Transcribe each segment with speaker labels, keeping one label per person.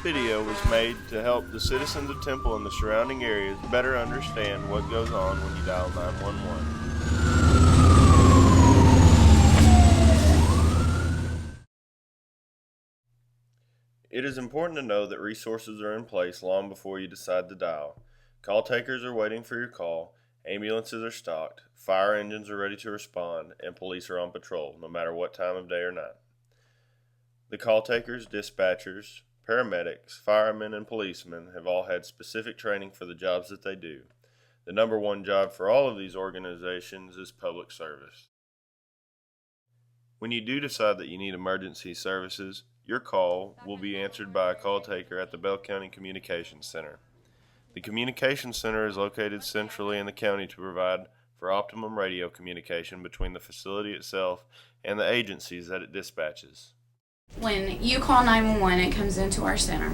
Speaker 1: video was made to help the citizens of Temple and the surrounding areas better understand what goes on when you dial 911. It is important to know that resources are in place long before you decide to dial. Call takers are waiting for your call, ambulances are stocked, fire engines are ready to respond, and police are on patrol, no matter what time of day or night. The call takers, dispatchers, paramedics, firemen, and policemen have all had specific training for the jobs that they do. The number one job for all of these organizations is public service. When you do decide that you need emergency services, your call will be answered by a call taker at the Bell County Communications Center. The Communications Center is located centrally in the county to provide for optimum radio communication between the facility itself and the agencies that it dispatches.
Speaker 2: When you call 911, it comes into our center.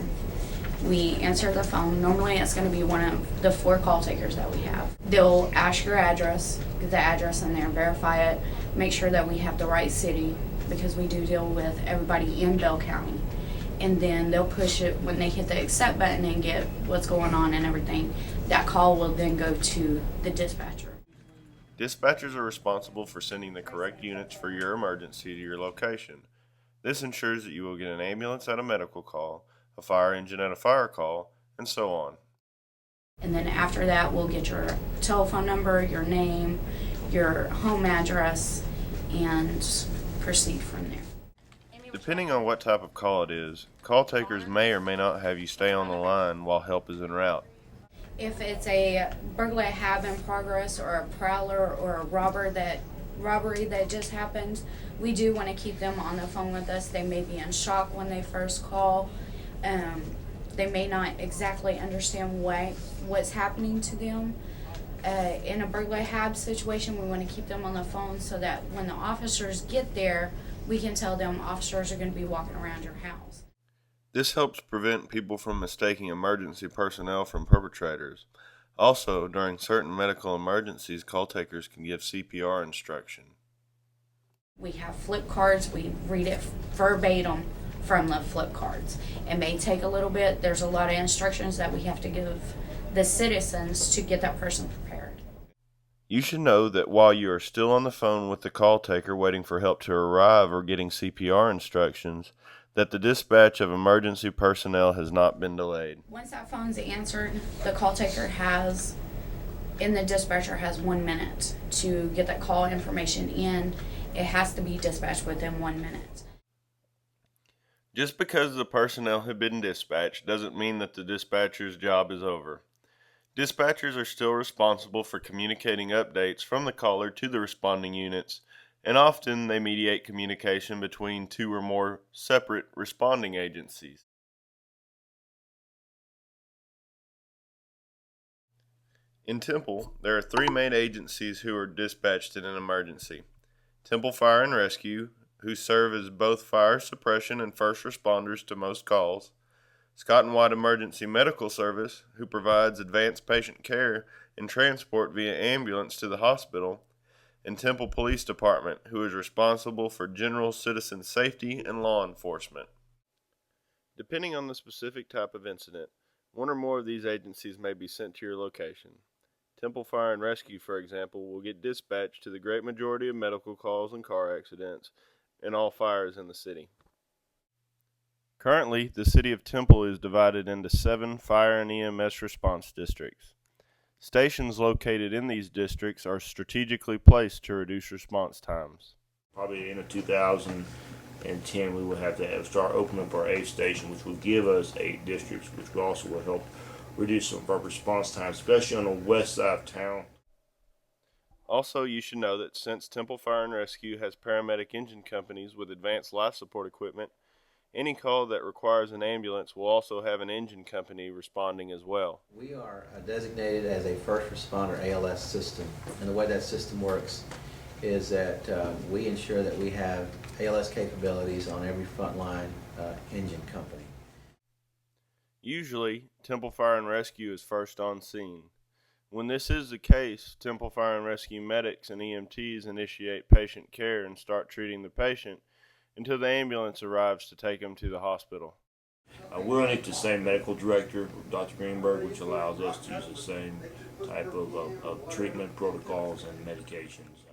Speaker 2: We answer the phone. Normally it's going to be one of the 4 call takers that we have. They'll ask your address, get the address in there, verify it, make sure that we have the right city, because we do deal with everybody in Bell County. And then they'll push it when they hit the accept button and get what's going on and everything. That call will then go to the dispatcher.
Speaker 1: Dispatchers are responsible for sending the correct units for your emergency to your location. This ensures that you will get an ambulance at a medical call, a fire engine at a fire call, and so on.
Speaker 2: And then after that, we'll get your telephone number, your name, your home address, and proceed from there.
Speaker 1: Depending on what type of call it is, call takers may or may not have you stay on the line while help is en route.
Speaker 2: If it's a burglary have in progress, or a prowler, or a robbery that just happened, we do want to keep them on the phone with us. They may be in shock when they first call. They may not exactly understand what's happening to them. In a burglary hab situation, we want to keep them on the phone so that when the officers get there, we can tell them officers are going to be walking around your house.
Speaker 1: This helps prevent people from mistaking emergency personnel from perpetrators. Also, during certain medical emergencies, call takers can give CPR instruction.
Speaker 2: We have flip cards. We read it verbatim from the flip cards. It may take a little bit. There's a lot of instructions that we have to give the citizens to get that person prepared.
Speaker 1: You should know that while you are still on the phone with the call taker waiting for help to arrive or getting CPR instructions, that the dispatch of emergency personnel has not been delayed.
Speaker 2: Once that phone's answered, the call taker and the dispatcher has 1 minute to get that call information in. It has to be dispatched within 1 minute.
Speaker 1: Just because the personnel have been dispatched doesn't mean that the dispatcher's job is over. Dispatchers are still responsible for communicating updates from the caller to the responding units, and often they mediate communication between 2 or more separate responding agencies. In Temple, there are 3 main agencies who are dispatched in an emergency. Temple Fire and Rescue, who serve as both fire suppression and first responders to most calls. Scott and White Emergency Medical Service, who provides advanced patient care and transport via ambulance to the hospital. And Temple Police Department, who is responsible for general citizen safety and law enforcement. Depending on the specific type of incident, 1 or more of these agencies may be sent to your location. Temple Fire and Rescue, for example, will get dispatched to the great majority of medical calls and car accidents and all fires in the city. Currently, the city of Temple is divided into 7 fire and EMS response districts. Stations located in these districts are strategically placed to reduce response times.
Speaker 3: Probably in 2010, we will have to start opening up our 8th station, which will give us 8 districts, which also will help reduce some of our response times, especially on the west side of town.
Speaker 1: Also, you should know that since Temple Fire and Rescue has paramedic engine companies with advanced life support equipment, any call that requires an ambulance will also have an engine company responding as well.
Speaker 4: We are designated as a first responder ALS system, and the way that system works is that we ensure that we have ALS capabilities on every frontline engine company.
Speaker 1: Usually, Temple Fire and Rescue is first on scene. When this is the case, Temple Fire and Rescue medics and EMTs initiate patient care and start treating the patient until the ambulance arrives to take them to the hospital.
Speaker 3: We're underneath the same medical director, Dr. Greenberg, which allows us to use the same type of treatment protocols and medications.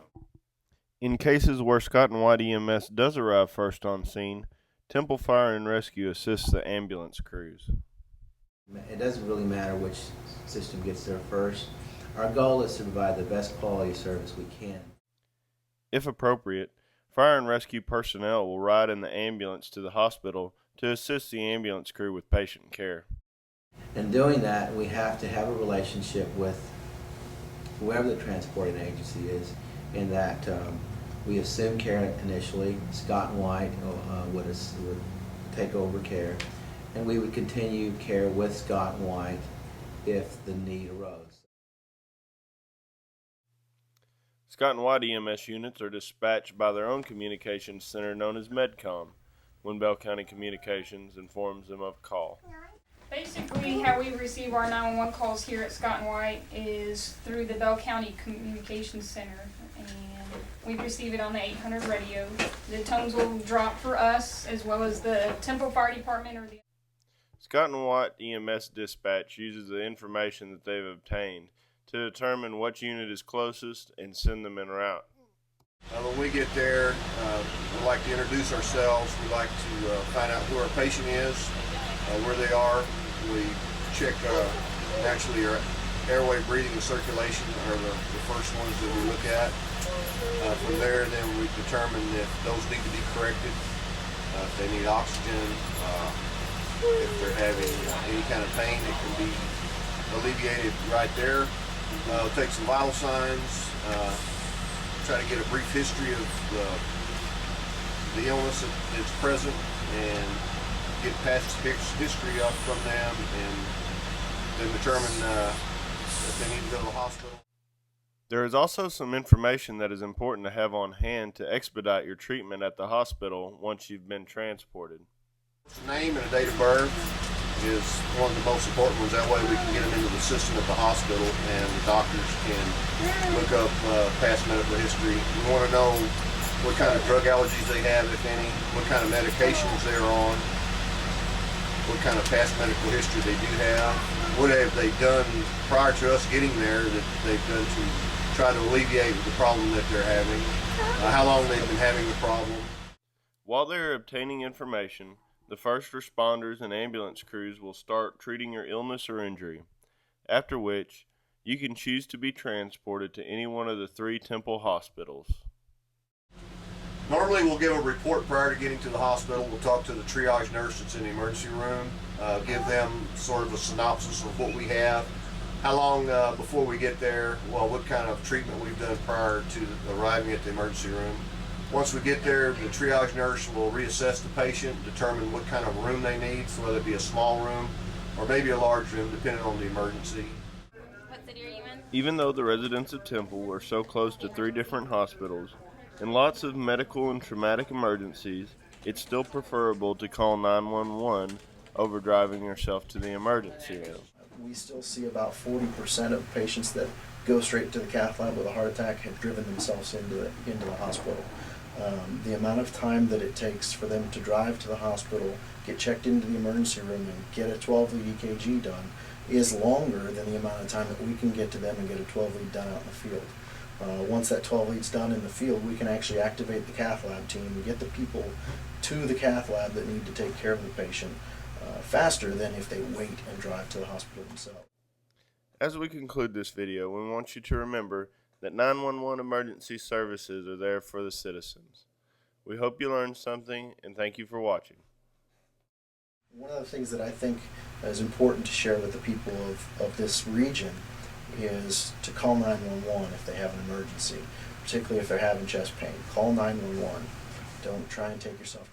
Speaker 1: In cases where Scott and White EMS does arrive first on scene, Temple Fire and Rescue assists the ambulance crews.
Speaker 4: It doesn't really matter which system gets there first. Our goal is to provide the best quality service we can.
Speaker 1: If appropriate, fire and rescue personnel will ride in the ambulance to the hospital to assist the ambulance crew with patient care.
Speaker 4: In doing that, we have to have a relationship with whoever the transporting agency is, in that we assume care initially. Scott and White would take over care, and we would continue care with Scott and White if the need arose.
Speaker 1: Scott and White EMS units are dispatched by their own communications center known as MedCom, when Bell County Communications informs them of a call.
Speaker 5: Basically, how we receive our 911 calls here at Scott and White is through the Bell County Communications Center, and we receive it on the 800 radio. The tones will drop for us, as well as the Temple Fire Department or the...
Speaker 1: Scott and White EMS dispatch uses the information that they've obtained to determine what unit is closest and send them en route.
Speaker 6: When we get there, we like to introduce ourselves. We like to find out who our patient is, where they are. We check naturally our airway, breathing, and circulation are the first ones that we look at. From there, then we determine if those need to be corrected, if they need oxygen, if they're having any kind of pain, it can be alleviated right there. Take some vital signs, try to get a brief history of the illness that's present, and get past history up from them, and then determine if they need to go to the hospital.
Speaker 1: There is also some information that is important to have on hand to expedite your treatment at the hospital once you've been transported.
Speaker 6: Name and a date of birth is one of the most important ones. That way we can get them into the system at the hospital, and the doctors can look up past medical history. We want to know what kind of drug allergies they have, if any, what kind of medications they're on, what kind of past medical history they do have, what have they done prior to us getting there that they've done to try to alleviate the problem that they're having, how long they've been having the problem.
Speaker 1: While they're obtaining information, the first responders and ambulance crews will start treating your illness or injury, after which you can choose to be transported to any one of the 3 Temple hospitals.
Speaker 6: Normally we'll give a report prior to getting to the hospital. We'll talk to the triage nurse that's in the emergency room, give them sort of a synopsis of what we have, how long before we get there, well, what kind of treatment we've done prior to arriving at the emergency room. Once we get there, the triage nurse will reassess the patient, determine what kind of room they need, so whether it be a small room or maybe a large room, depending on the emergency.
Speaker 5: What city are you in?
Speaker 1: Even though the residents of Temple are so close to 3 different hospitals and lots of medical and traumatic emergencies, it's still preferable to call 911 over driving yourself to the emergency room.
Speaker 7: We still see about 40% of patients that go straight to the cath lab with a heart attack have driven themselves into the hospital. The amount of time that it takes for them to drive to the hospital, get checked into the emergency room, and get a 12-lead EKG done is longer than the amount of time that we can get to them and get a 12-lead done out in the field. Once that 12 leads done in the field, we can actually activate the cath lab team and get the people to the cath lab that need to take care of the patient faster than if they wait and drive to the hospital themselves.
Speaker 1: As we conclude this video, we want you to remember that 911 emergency services are there for the citizens. We hope you learned something, and thank you for watching.
Speaker 7: One of the things that I think is important to share with the people of this region is to call 911 if they have an emergency, particularly if they're having chest pain. Call 911. Don't try and take yourself